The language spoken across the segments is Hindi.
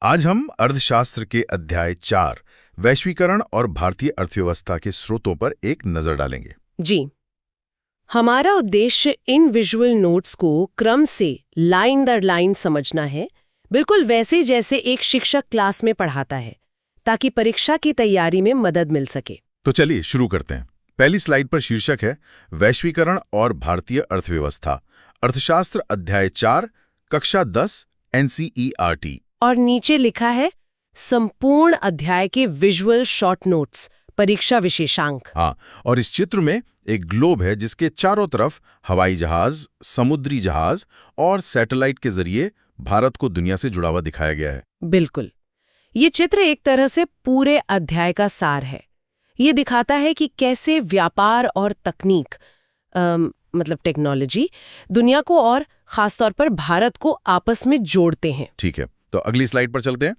आज हम अर्थशास्त्र के अध्याय 4 वैश्वीकरण और भारतीय अर्थव्यवस्था के स्रोतों पर एक नजर डालेंगे। जी, हमारा उद्देश्य इन विजुअल नोट्स को क्रम से लाइन दर लाइन समझना है, बिल्कुल वैसे जैसे एक शिक्षक क्लास में पढ़ाता है, ताकि परीक्षा की तैयारी में मदद मिल सके। तो चलिए शुरू करते हैं। पहली स्लाइड पर शीर्षक है वैश्वीकरण और भारतीय अर्थव्यवस्था, अर्थशास्त्र अध्याय 4, कक्षा 10, NCERT। और नीचे लिखा है संपूर्ण अध्याय के विजुअल शॉर्ट नोट्स, परीक्षा विशेषांक। हाँ, और इस चित्र में एक ग्लोब है जिसके चारों तरफ हवाई जहाज, समुद्री जहाज और सैटेलाइट के जरिए भारत को दुनिया से जुड़ा हुआ दिखाया गया है। बिल्कुल, ये चित्र एक तरह से पूरे अध्याय का सार है। ये दिखाता है कि कैसे व्यापार और तकनीक मतलब टेक्नोलॉजी दुनिया को और खासतौर पर भारत को आपस में जोड़ते हैं। ठीक है, तो अगली स्लाइड पर चलते हैं।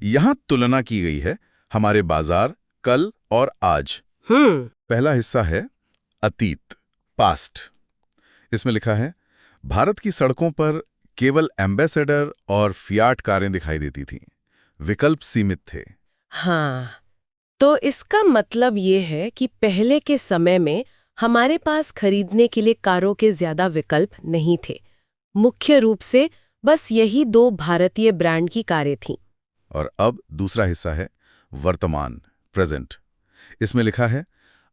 यहाँ तुलना की गई है हमारे बाजार कल और आज। पहला हिस्सा है अतीत, पास्ट। इसमें लिखा है भारत की सड़कों पर केवल एम्बेसडर और फियाट कारें दिखाई देती थीं, विकल्प सीमित थे। हाँ, तो इसका मतलब ये है कि पहले के समय में हमारे पास खरीदने के लिए कारों के ज्यादा विकल्प नहीं थे। मुख्य रूप से बस यही दो भारतीय ब्रांड की कारें थीं। और अब दूसरा हिस्सा है वर्तमान, प्रेजेंट। इसमें लिखा है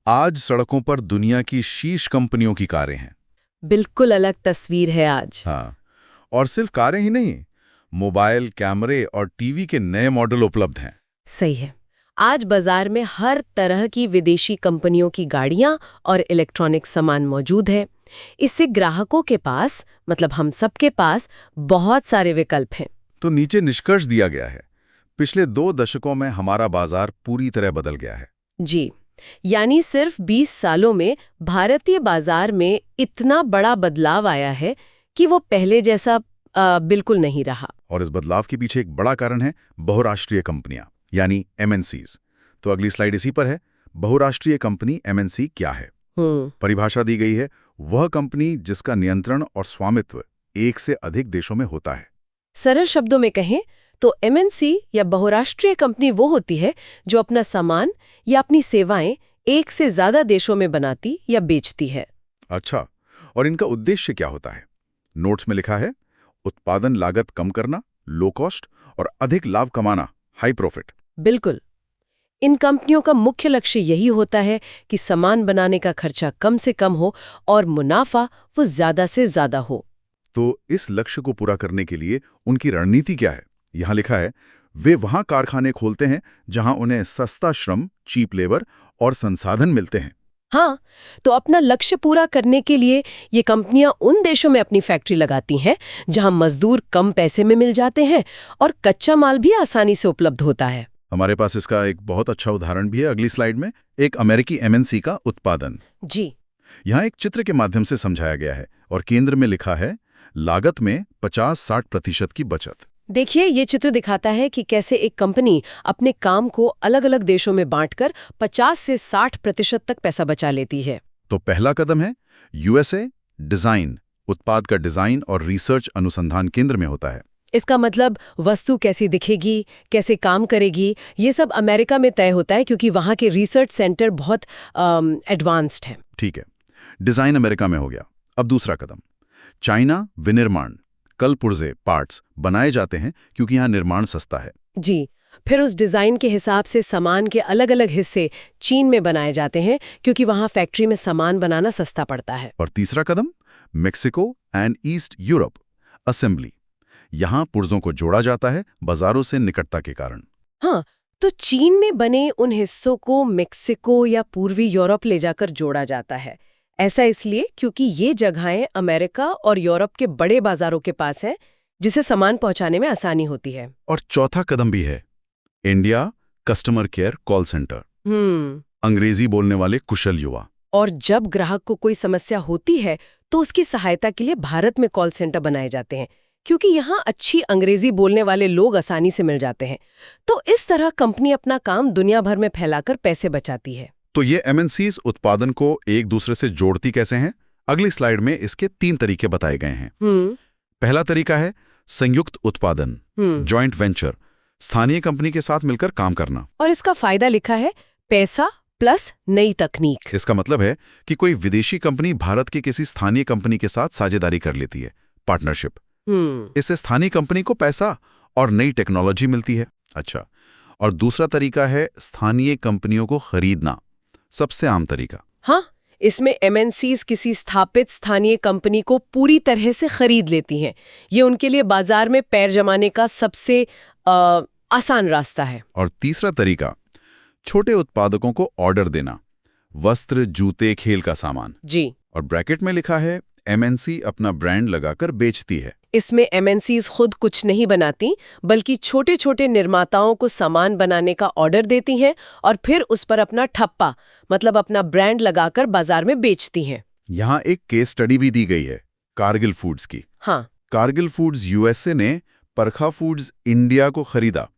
आज सड़कों पर दुनिया की शीर्ष कंपनियों की कारें हैं। बिल्कुल अलग तस्वीर है आज। हाँ, और सिर्फ कारें ही नहीं, मोबाइल, कैमरे और टीवी के नए मॉडल उपलब्ध हैं। सही है, आज बाजार में हर तरह की विदेशी कंपनियों की गाड़ियां और इलेक्ट्रॉनिक सामान मौजूद है। इससे ग्राहकों के पास, मतलब हम सबके पास, बहुत सारे विकल्प हैं। तो नीचे निष्कर्ष दिया गया है पिछले 2 दशकों में हमारा बाजार पूरी तरह बदल गया है। जी, यानी सिर्फ 20 सालों में भारतीय बाजार में इतना बड़ा बदलाव आया है कि वो पहले जैसा बिल्कुल नहीं रहा। और इस बदलाव के पीछे एक बड़ा कारण है बहुराष्ट्रीय कंपनियां, यानी MNCs। तो अगली स्लाइड इसी पर है। बहुराष्ट्रीय कंपनी MNC क्या है? परिभाषा दी गई है वह कंपनी जिसका नियंत्रण और स्वामित्व एक से अधिक देशों में होता है। सरल शब्दों में कहें तो MNC या बहुराष्ट्रीय कंपनी वो होती है जो अपना सामान या अपनी सेवाएं एक से ज्यादा देशों में बनाती या बेचती है। अच्छा, और इनका उद्देश्य क्या होता है? नोट्स में लिखा है उत्पादन लागत कम करना, लो कॉस्ट, और अधिक लाभ कमाना, हाई प्रॉफिट। बिल्कुल, इन कंपनियों का मुख्य लक्ष्य यही होता है कि सामान बनाने का खर्चा कम से कम हो और मुनाफा वो ज्यादा से ज्यादा हो। तो इस लक्ष्य को पूरा करने के लिए उनकी रणनीति क्या है? यहाँ लिखा है वे वहां कारखाने खोलते हैं जहां उन्हें सस्ता श्रम, चीप लेबर और संसाधन मिलते हैं। हाँ, तो अपना लक्ष्य पूरा करने के लिए ये कंपनियां उन देशों में अपनी फैक्ट्री लगाती हैं जहां मजदूर कम पैसे में मिल जाते हैं और कच्चा माल भी आसानी से उपलब्ध होता है। हमारे पास इसका एक बहुत अच्छा उदाहरण भी है अगली स्लाइड में, एक अमेरिकी MNC का उत्पादन। जी, यहाँ एक चित्र के माध्यम से समझाया गया है और केंद्र में लिखा है लागत में 50-60% की बचत। देखिए, ये चित्र दिखाता है कि कैसे एक कंपनी अपने काम को अलग अलग देशों में बांटकर 50 से 60% तक पैसा बचा लेती है। तो पहला कदम है USA डिजाइन, उत्पाद का डिजाइन और रिसर्च अनुसंधान केंद्र में होता है। इसका मतलब वस्तु कैसी दिखेगी, कैसे काम करेगी, ये सब अमेरिका में तय होता है क्योंकि वहाँ के रिसर्च सेंटर बहुत एडवांस्ड हैं। ठीक है, डिजाइन अमेरिका में हो गया। अब दूसरा कदम, चाइना विनिर्माण, कल पुर्जे पार्ट्स बनाए जाते हैं क्योंकि यहाँ निर्माण सस्ता है। जी, फिर उस डिज़ाइन के हिसाब से सामान के अलग अलग हिस्से चीन में बनाए जाते हैं क्योंकि वहाँ फैक्ट्री में सामान बनाना सस्ता पड़ता है। और तीसरा कदम, Mexico and east Europe assembly. यहाँ पुर्जों को जोड़ा जाता है बाजारों से निकटता के कारण। हाँ, तो चीन में बने उन हिस्सों को मेक्सिको या पूर्वी यूरोप ले जाकर जोड़ा जाता है। ऐसा इसलिए क्योंकि ये जगहें अमेरिका और यूरोप के बड़े बाजारों के पास हैं, जिसे सामान पहुंचाने में आसानी होती है। और चौथा कदम भी है, India customer care call centre, अंग्रेजी बोलने वाले कुशल युवा। और जब ग्राहक को कोई समस्या होती है तो उसकी सहायता के लिए भारत में कॉल सेंटर बनाए जाते हैं क्योंकि यहाँ अच्छी अंग्रेजी बोलने वाले लोग आसानी से मिल जाते हैं। तो इस तरह कंपनी अपना काम दुनिया भर में फैलाकर पैसे बचाती है। तो ये MNCs उत्पादन को एक दूसरे से जोड़ती कैसे हैं? अगली स्लाइड में इसके 3 तरीके बताए गए हैं। पहला तरीका है संयुक्त उत्पादन, जॉइंट वेंचर। स्थानीय कंपनी के साथ मिलकर काम करना। और इसका फायदा लिखा है पैसा प्लस नई तकनीक। इसका मतलब है कि कोई विदेशी कंपनी भारत की किसी स्थानीय कंपनी के साथ साझेदारी कर लेती है, पार्टनरशिप। इससे स्थानीय कंपनी को पैसा और नई टेक्नोलॉजी मिलती है। अच्छा, और दूसरा तरीका है स्थानीय कंपनियों को खरीदना, सबसे आम तरीका। हाँ, इसमें MNCs किसी स्थापित स्थानीय कंपनी को पूरी तरह से खरीद लेती हैं। ये उनके लिए बाजार में पैर जमाने का सबसे आसान रास्ता है। और तीसरा तरीका, छोटे उत्पादकों को ऑर्डर देना, वस्त्र, जूते, खेल का सामान। जी। और ब्रैकेट में लिखा है MNC अपना ब्रांड लगाकर बेचती है। इसमें MNCs खुद कुछ नहीं बनाती, बल्कि छोटे छोटे निर्माताओं को सामान बनाने का ऑर्डर देती हैं और फिर उस पर अपना ठप्पा मतलब अपना ब्रांड लगाकर बाजार में बेचती हैं। यहाँ एक केस स्टडी भी दी गई है कारगिल फूड्स की। हाँ। कारगिल फूड्स USA ने परखा फूड्स इंडिया को खरीदा।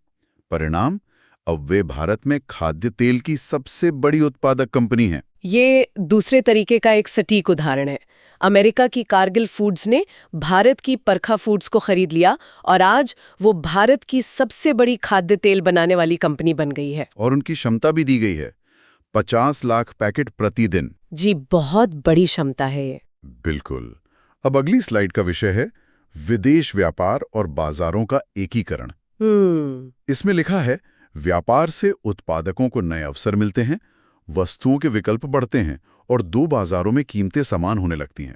परिणाम, अब वे भारत में खाद्य तेल की सबसे बड़ी उत्पादक कंपनी है। ये दूसरे तरीके का एक सटीक उदाहरण है। अमेरिका की कारगिल फूड्स ने भारत की परखा फूड्स को खरीद लिया और आज वो भारत की सबसे बड़ी खाद्य तेल बनाने वाली कंपनी बन गई है। और उनकी क्षमता भी दी गई है, 50 लाख पैकेट प्रतिदिन। जी, बहुत बड़ी क्षमता है ये। बिल्कुल। अब अगली स्लाइड का विषय है विदेश व्यापार और बाजारों का एकीकरण। इसमें लिखा है व्यापार से उत्पादकों को नए अवसर मिलते हैं, वस्तुओं के विकल्प बढ़ते हैं और दो बाजारों में कीमतें समान होने लगती हैं।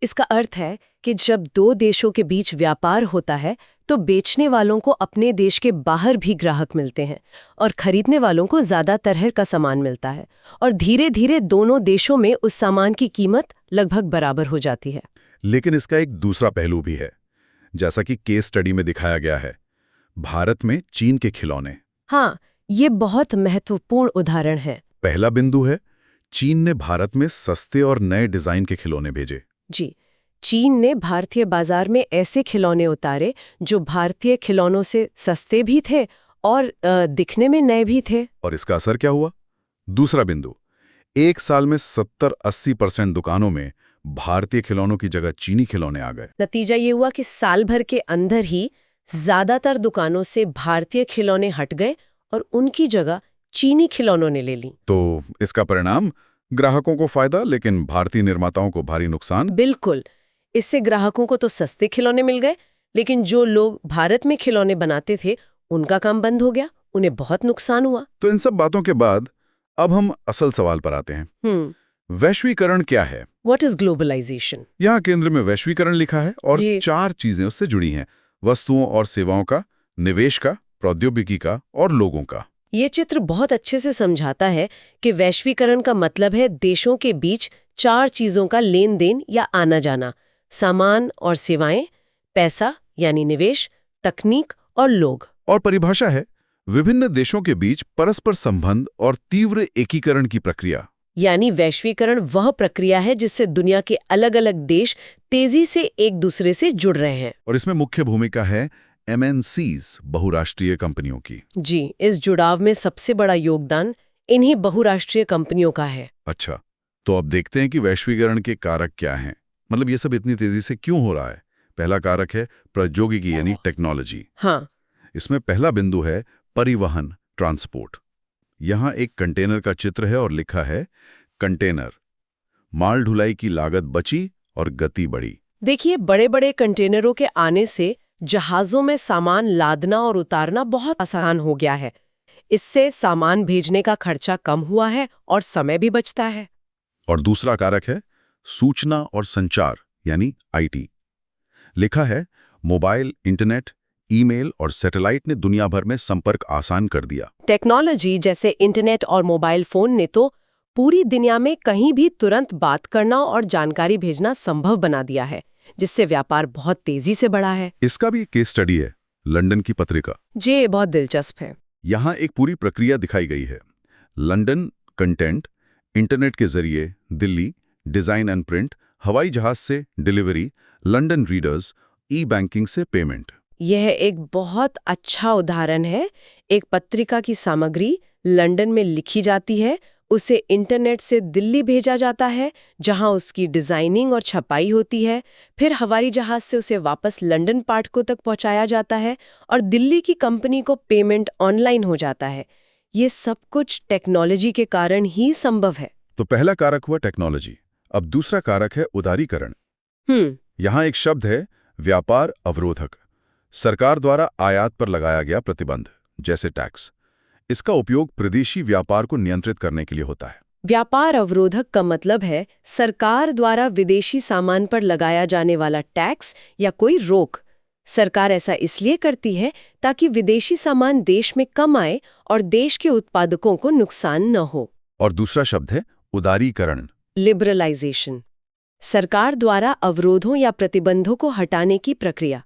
इसका अर्थ है कि जब दो देशों के बीच व्यापार होता है तो बेचने वालों को अपने देश के बाहर भी ग्राहक मिलते हैं और खरीदने वालों को ज्यादा तरह का सामान मिलता है और धीरे धीरे दोनों देशों में उस सामान की कीमत लगभग बराबर हो जाती है। लेकिन इसका एक दूसरा पहलू भी है, जैसा कि केस स्टडी में दिखाया गया है, भारत में चीन के खिलौने। हाँ, ये बहुत महत्वपूर्ण उदाहरण है। पहला बिंदु है चीन ने भारत में सस्ते और नए डिजाइन के खिलौने भेजे। जी, चीन ने भारतीय बाजार में ऐसे खिलौने उतारे जो भारतीय खिलौनों से सस्ते भी थे और दिखने में नए भी थे। और इसका असर क्या हुआ? दूसरा बिंदु, एक साल में 70-80% दुकानों में भारतीय खिलौनों की जगह चीनी खिलौने आ गए। नतीजा ये हुआ कि साल भर के अंदर ही ज्यादातर दुकानों से भारतीय खिलौने हट गए और उनकी जगह चीनी खिलौनों ने ले ली। तो इसका परिणाम, ग्राहकों को फायदा लेकिन भारतीय निर्माताओं को भारी नुकसान। बिल्कुल। इससे ग्राहकों को तो सस्ते खिलौने मिल गए, लेकिन जो लोग भारत में खिलौने बनाते थे उनका काम बंद हो गया, उन्हें बहुत नुकसान हुआ। तो इन सब बातों के बाद अब हम असल सवाल पर आते हैं। वैश्वीकरण क्या है? What is globalization? यहाँ केंद्र में वैश्वीकरण लिखा है और 4 चीजें उससे जुड़ी हैं, वस्तुओं और सेवाओं का, निवेश का, प्रौद्योगिकी का और लोगों का। ये चित्र बहुत अच्छे से समझाता है कि वैश्वीकरण का मतलब है देशों के बीच 4 चीजों का लेन देन या आना जाना, सामान और सेवाएं, पैसा यानी निवेश, तकनीक और लोग। और परिभाषा है विभिन्न देशों के बीच परस्पर संबंध और तीव्र एकीकरण की प्रक्रिया। यानी वैश्वीकरण वह प्रक्रिया है जिससे दुनिया के अलग अलग देश तेजी से एक दूसरे से जुड़ रहे हैं। और इसमें मुख्य भूमिका है MNCs, बहुराष्ट्रीय कंपनियों की। जी, इस जुड़ाव में सबसे बड़ा योगदान इन्हीं बहुराष्ट्रीय कंपनियों का है। अच्छा, तो अब देखते हैं कि वैश्वीकरण के कारक क्या हैं, मतलब ये सब इतनी तेजी से क्यों हो रहा है। पहला कारक है प्रौद्योगिकी यानी टेक्नोलॉजी। हाँ। इसमें पहला बिंदु है परिवहन, ट्रांसपोर्ट। यहाँ एक कंटेनर का चित्र है और लिखा है कंटेनर, माल ढुलाई की लागत बची और गति बढ़ी। देखिए, बड़े बड़े कंटेनरों के आने से जहाजों में सामान लादना और उतारना बहुत आसान हो गया है। इससे सामान भेजने का खर्चा कम हुआ है और समय भी बचता है। और दूसरा कारक है सूचना और संचार यानी IT। लिखा है मोबाइल, इंटरनेट, ईमेल और सैटेलाइट ने दुनिया भर में संपर्क आसान कर दिया। टेक्नोलॉजी जैसे इंटरनेट और मोबाइल फोन ने तो पूरी दुनिया में कहीं भी तुरंत बात करना और जानकारी भेजना संभव बना दिया है, जिससे व्यापार बहुत तेजी से बढ़ा है। इसका भी केस स्टडी है लंदन की पत्रिका। जी, बहुत दिलचस्प है। यहाँ एक पूरी प्रक्रिया दिखाई गई है। लंदन कंटेंट, इंटरनेट के जरिए दिल्ली, डिजाइन एंड प्रिंट, हवाई जहाज से डिलीवरी, लंदन रीडर्स, ई-बैंकिंग से पेमेंट। यह एक बहुत अच्छा उदाहरण है। एक पत्रिका की सामग्री लंदन में लिखी जाती है, उसे इंटरनेट से दिल्ली भेजा जाता है, जहां उसकी डिजाइनिंग और छपाई होती है। फिर हवाई जहाज से उसे वापस लंदन पाठकों तक पहुंचाया जाता है और दिल्ली की कंपनी को पेमेंट ऑनलाइन हो जाता है। ये सब कुछ टेक्नोलॉजी के कारण ही संभव है। तो पहला कारक हुआ टेक्नोलॉजी। अब दूसरा कारक है उदारीकरण। यहाँ एक शब्द है व्यापार अवरोधक। सरकार द्वारा आयात पर लगाया गया प्रतिबंध, जैसे टैक्स। इसका उपयोग प्रदेशी व्यापार को नियंत्रित करने के लिए होता है। व्यापार अवरोधक का मतलब है सरकार द्वारा विदेशी सामान पर लगाया जाने वाला टैक्स या कोई रोक। सरकार ऐसा इसलिए करती है ताकि विदेशी सामान देश में कम आए और देश के उत्पादकों को नुकसान न हो। और दूसरा शब्द है उदारीकरण, लिबरलाइजेशन। सरकार द्वारा अवरोधों या प्रतिबंधों को हटाने की प्रक्रिया।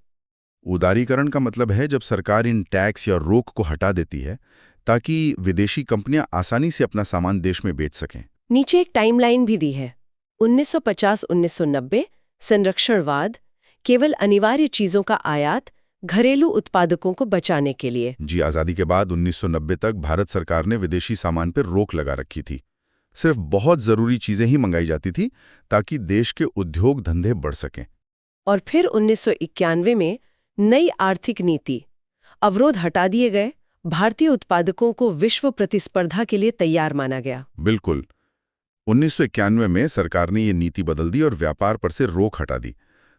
उदारीकरण का मतलब है जब सरकार इन टैक्स या रोक को हटा देती है ताकि विदेशी कंपनियां आसानी से अपना सामान देश में बेच सकें। नीचे एक टाइमलाइन भी दी है। 1950-1990 संरक्षणवाद, केवल अनिवार्य चीजों का आयात, घरेलू उत्पादकों को बचाने के लिए। जी, आज़ादी के बाद 1990 तक भारत सरकार ने विदेशी सामान पर रोक लगा रखी थी। सिर्फ बहुत जरूरी चीजें ही मंगाई जाती थी ताकि देश के उद्योग धंधे बढ़ सकें। और फिर 1991 में नई आर्थिक नीति, अवरोध हटा दिए गए, भारतीय उत्पादकों को विश्व प्रतिस्पर्धा के लिए तैयार माना गया। बिल्कुल। 1991 में सरकार ने ये नीति बदल दी और व्यापार पर से रोक हटा दी।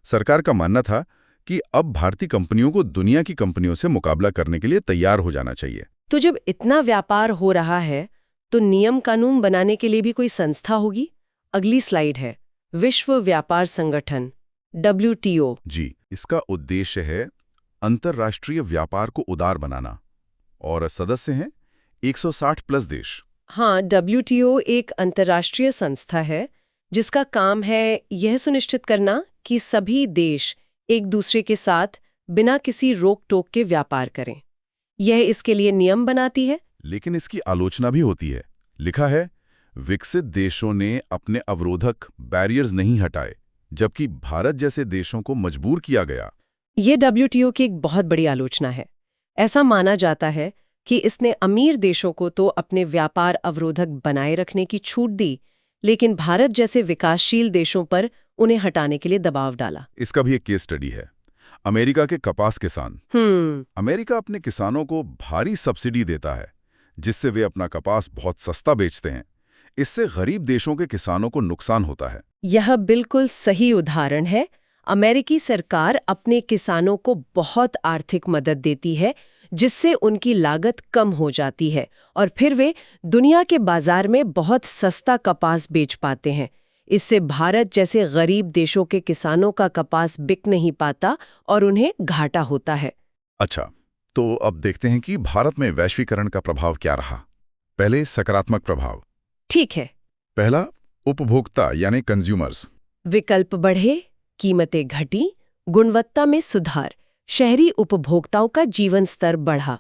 सरकार का मानना था कि अब भारतीय कंपनियों को दुनिया की कंपनियों से मुकाबला करने के लिए तैयार हो जाना चाहिए। तो जब इतना व्यापार हो रहा है तो नियम कानून बनाने के लिए भी कोई संस्था होगी। अगली स्लाइड है विश्व व्यापार संगठन, WTO। जी, इसका उद्देश्य है अंतर्राष्ट्रीय व्यापार को उदार बनाना और सदस्य हैं 160 प्लस देश। हाँ, WTO एक अंतर्राष्ट्रीय संस्था है जिसका काम है यह सुनिश्चित करना कि सभी देश एक दूसरे के साथ बिना किसी रोक टोक के व्यापार करें। यह इसके लिए नियम बनाती है। लेकिन इसकी आलोचना भी होती है। लिखा है विकसित देशों ने अपने अवरोधक बैरियर्स नहीं हटाए, जबकि भारत जैसे देशों को मजबूर किया गया। ये WTO की एक बहुत बड़ी आलोचना है। ऐसा माना जाता है कि इसने अमीर देशों को तो अपने व्यापार अवरोधक बनाए रखने की छूट दी, लेकिन भारत जैसे विकासशील देशों पर उन्हें हटाने के लिए दबाव डाला। इसका भी एक केस स्टडी है, अमेरिका के कपास किसान। अमेरिका अपने किसानों को भारी सब्सिडी देता है, जिससे वे अपना कपास बहुत सस्ता बेचते हैं। इससे गरीब देशों के किसानों को नुकसान होता है। यह बिल्कुल सही उदाहरण है। अमेरिकी सरकार अपने किसानों को बहुत आर्थिक मदद देती है, जिससे उनकी लागत कम हो जाती है और फिर वे दुनिया के बाजार में बहुत सस्ता कपास बेच पाते हैं। इससे भारत जैसे गरीब देशों के किसानों का कपास बिक नहीं पाता और उन्हें घाटा होता है। अच्छा, तो अब देखते हैं कि भारत में वैश्वीकरण का प्रभाव क्या रहा। पहले सकारात्मक प्रभाव। ठीक है। पहला, उपभोक्ता यानी कंज्यूमर्स। विकल्प बढ़े, कीमतें घटी, गुणवत्ता में सुधार, शहरी उपभोक्ताओं का जीवन स्तर बढ़ा।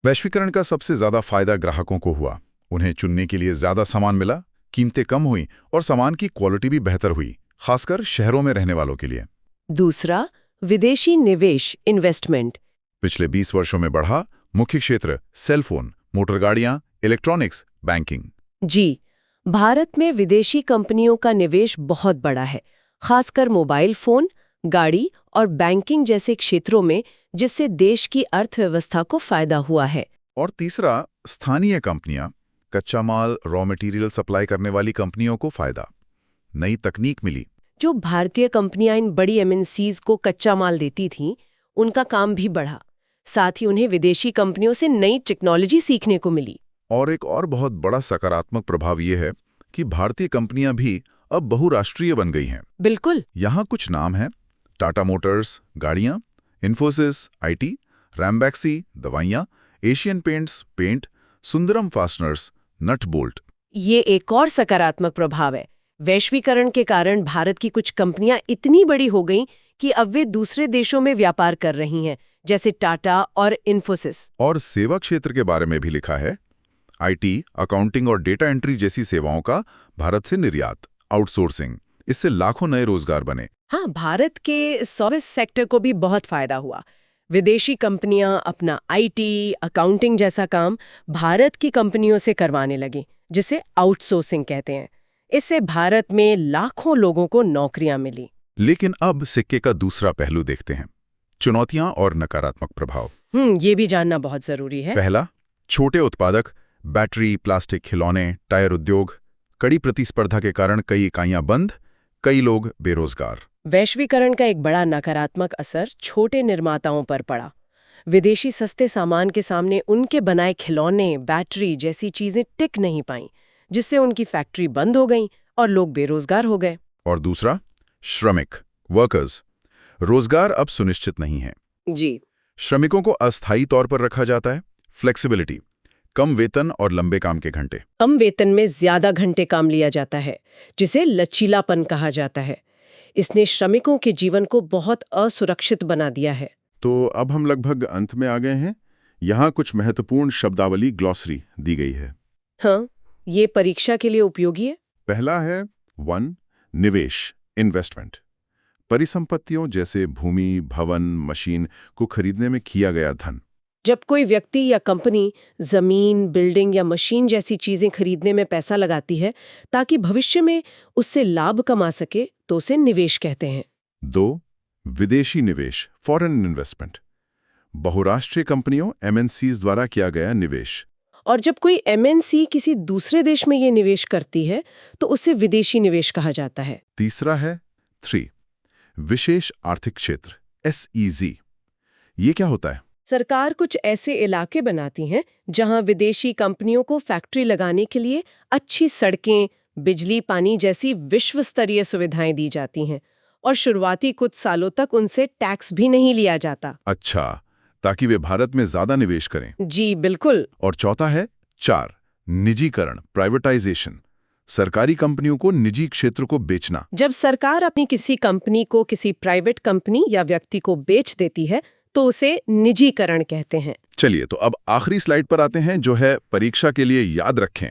वैश्वीकरण का सबसे ज्यादा फायदा ग्राहकों को हुआ। उन्हें चुनने के लिए ज्यादा सामान मिला, कीमतें कम हुई और सामान की क्वालिटी भी बेहतर हुई, खासकर शहरों में रहने वालों के लिए। दूसरा, विदेशी निवेश, इन्वेस्टमेंट। पिछले 20 वर्षों में बढ़ा। मुख्य क्षेत्र सेलफोन, मोटर गाड़ियां, इलेक्ट्रॉनिक्स, बैंकिंग। जी, भारत में विदेशी कंपनियों का निवेश बहुत बड़ा है, खासकर मोबाइल फोन, गाड़ी और बैंकिंग जैसे क्षेत्रों में, जिससे देश की अर्थव्यवस्था को फायदा हुआ है। और तीसरा, स्थानीय कंपनियां, कच्चा माल, रॉ मटेरियल सप्लाई करने वाली कंपनियों को फायदा। नई तकनीक मिली। जो भारतीय कंपनियां इन बड़ी MNCs को कच्चा माल देती थीं, उनका काम भी बढ़ा। साथ ही उन्हें विदेशी कंपनियों से नई टेक्नोलॉजी सीखने को मिली। और एक और बहुत बड़ा सकारात्मक प्रभाव ये है कि भारतीय कंपनियां भी अब बहुराष्ट्रीय बन गई हैं। बिल्कुल। यहाँ कुछ नाम हैं: टाटा मोटर्स गाड़ियां, इन्फोसिस IT, रैम्बैक्सी दवाइयां, Asian Paints paint, Sundaram Fasteners, nut bolt. ये एक और सकारात्मक प्रभाव है। वैश्वीकरण के कारण भारत की कुछ कंपनियां इतनी बड़ी हो गईं कि अब वे दूसरे देशों में व्यापार कर रही हैं, जैसे टाटा और इन्फोसिस। और सेवा क्षेत्र के बारे में भी लिखा है। IT, अकाउंटिंग और डेटा एंट्री जैसी सेवाओं का भारत से निर्यात, आउटसोर्सिंग, इससे लाखों नए रोजगार बने। हाँ, भारत के सर्विस सेक्टर को भी बहुत फायदा हुआ। विदेशी कंपनियां अपना IT, अकाउंटिंग जैसा काम भारत की कंपनियों से करवाने लगी, जिसे आउटसोर्सिंग कहते हैं। इससे भारत में लाखों लोगों को नौकरियां मिली। लेकिन अब सिक्के का दूसरा पहलू देखते हैं, चुनौतियां और नकारात्मक प्रभाव। ये भी जानना बहुत जरूरी है। पहला, छोटे उत्पादक, बैटरी, प्लास्टिक खिलौने, टायर उद्योग, कड़ी प्रतिस्पर्धा के कारण कई इकाइयां बंद, कई लोग बेरोजगार। वैश्वीकरण का एक बड़ा नकारात्मक असर छोटे निर्माताओं पर पड़ा। विदेशी सस्ते सामान के सामने उनके बनाए खिलौने, बैटरी जैसी चीजें टिक नहीं पाईं, जिससे उनकी फैक्ट्री बंद हो गई और लोग बेरोजगार हो गए। और दूसरा, श्रमिक, वर्कर्स, रोजगार अब सुनिश्चित नहीं है। जी। श्रमिकों को अस्थायी तौर पर रखा जाता है। फ्लेक्सिबिलिटी, कम वेतन और लंबे काम के घंटे। कम वेतन में ज्यादा घंटे काम लिया जाता है, जिसे लचीलापन कहा जाता है। इसने श्रमिकों के जीवन को बहुत असुरक्षित बना दिया है। तो अब हम लगभग अंत में आ गए हैं। यहाँ कुछ महत्वपूर्ण शब्दावली ग्लॉसरी दी गई है। हाँ, ये परीक्षा के लिए उपयोगी है। पहला है 1, निवेश, इन्वेस्टमेंट। परिसंपत्तियों जैसे भूमि, भवन, मशीन को खरीदने में किया गया धन। जब कोई व्यक्ति या कंपनी जमीन, बिल्डिंग या मशीन जैसी चीजें खरीदने में पैसा लगाती है ताकि भविष्य में उससे लाभ कमा सके, तो उसे निवेश कहते हैं। 2, विदेशी निवेश, फॉरेन इन्वेस्टमेंट। बहुराष्ट्रीय कंपनियों MNCs द्वारा किया गया निवेश। और जब कोई MNC किसी दूसरे देश में ये निवेश करती है तो उसे विदेशी निवेश कहा जाता है। तीसरा है 3, विशेष आर्थिक क्षेत्र, SEZ। ये क्या होता है? सरकार कुछ ऐसे इलाके बनाती हैं जहां विदेशी कंपनियों को फैक्ट्री लगाने के लिए अच्छी सड़कें, बिजली, पानी जैसी विश्व स्तरीय सुविधाएं दी जाती हैं और शुरुआती कुछ सालों तक उनसे टैक्स भी नहीं लिया जाता। अच्छा, ताकि वे भारत में ज्यादा निवेश करें। जी बिल्कुल। और चौथा है 4, निजीकरण, प्राइवेटाइजेशन। सरकारी कंपनियों को निजी क्षेत्र को बेचना। जब सरकार अपनी किसी कंपनी को किसी प्राइवेट कंपनी या व्यक्ति को बेच देती है तो उसे निजीकरण कहते हैं। चलिए, तो अब आखिरी स्लाइड पर आते हैं, जो है परीक्षा के लिए याद रखें,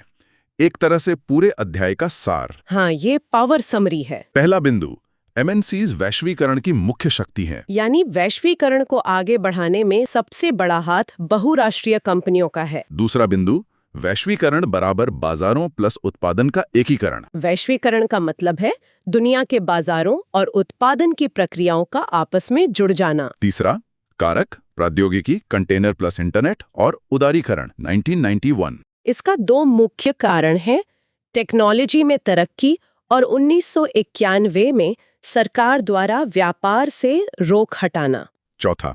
एक तरह से पूरे अध्याय का सार। हाँ, ये पावर समरी है। पहला बिंदु, MNCs वैश्वीकरण की मुख्य शक्ति हैं। यानी वैश्वीकरण को आगे बढ़ाने में सबसे बड़ा हाथ बहुराष्ट्रीय कंपनियों का है। दूसरा बिंदु, वैश्वीकरण बराबर बाजारों प्लस उत्पादन का एकीकरण। वैश्वीकरण का मतलब है दुनिया के बाजारों और उत्पादन की प्रक्रियाओं का आपस में जुड़ जाना। तीसरा, कारक, प्रौद्योगिकी, कंटेनर प्लस इंटरनेट और उदारीकरण, 1991। इसका 2 मुख्य कारण हैं, टेक्नोलॉजी में तरक्की और 1991 में सरकार द्वारा व्यापार से रोक हटाना। चौथा,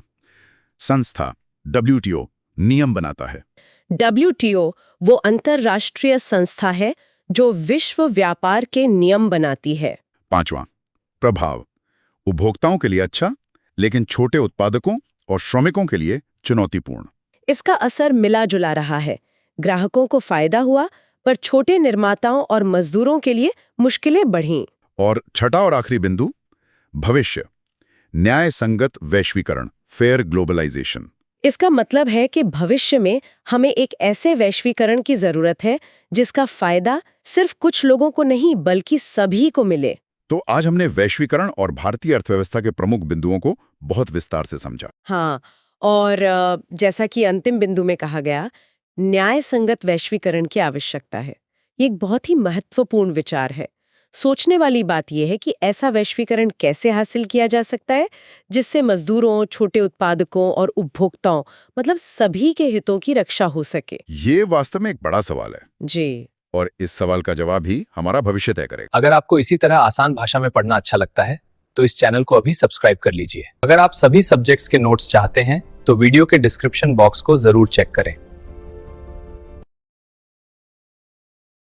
संस्था, WTO नियम बनाता है। WTO वो अंतर्राष्ट्रीय संस्था है जो विश्व व्यापार के नियम बनाती है। पांचवा, प्रभाव, उपभोक्ताओं के लिए अच्छा, लेकिन छोटे उत्पादकों और श्रमिकों के लिए चुनौतीपूर्ण। इसका असर मिला जुला रहा है। ग्राहकों को फायदा हुआ, पर छोटे निर्माताओं और मजदूरों के लिए मुश्किलें बढ़ीं। और छठा और आखिरी बिंदु, भविष्य, न्याय संगत वैश्वीकरण, फेयर ग्लोबलाइजेशन। इसका मतलब है कि भविष्य में हमें एक ऐसे वैश्वीकरण की जरूरत है जिसका फायदा सिर्फ कुछ लोगों को नहीं बल्कि सभी को मिले। तो आज हमने वैश्वीकरण और भारतीय अर्थव्यवस्था के प्रमुख बिंदुओं को बहुत विस्तार से समझा। हाँ, और जैसा कि अंतिम बिंदु में कहा गया, न्याय संगत वैश्वीकरण की आवश्यकता है। ये एक बहुत ही महत्वपूर्ण विचार है। सोचने वाली बात यह है कि ऐसा वैश्वीकरण कैसे हासिल किया जा सकता है जिससे मजदूरों, छोटे उत्पादकों और उपभोक्ताओं, मतलब सभी के हितों की रक्षा हो सके। ये वास्तव में एक बड़ा सवाल है जी, और इस सवाल का जवाब ही हमारा भविष्य तय करेगा। अगर आपको इसी तरह आसान भाषा में पढ़ना अच्छा लगता है तो इस चैनल को अभी सब्सक्राइब कर लीजिए। अगर आप सभी सब्जेक्ट्स के नोट्स चाहते हैं तो वीडियो के डिस्क्रिप्शन बॉक्स को जरूर चेक करें।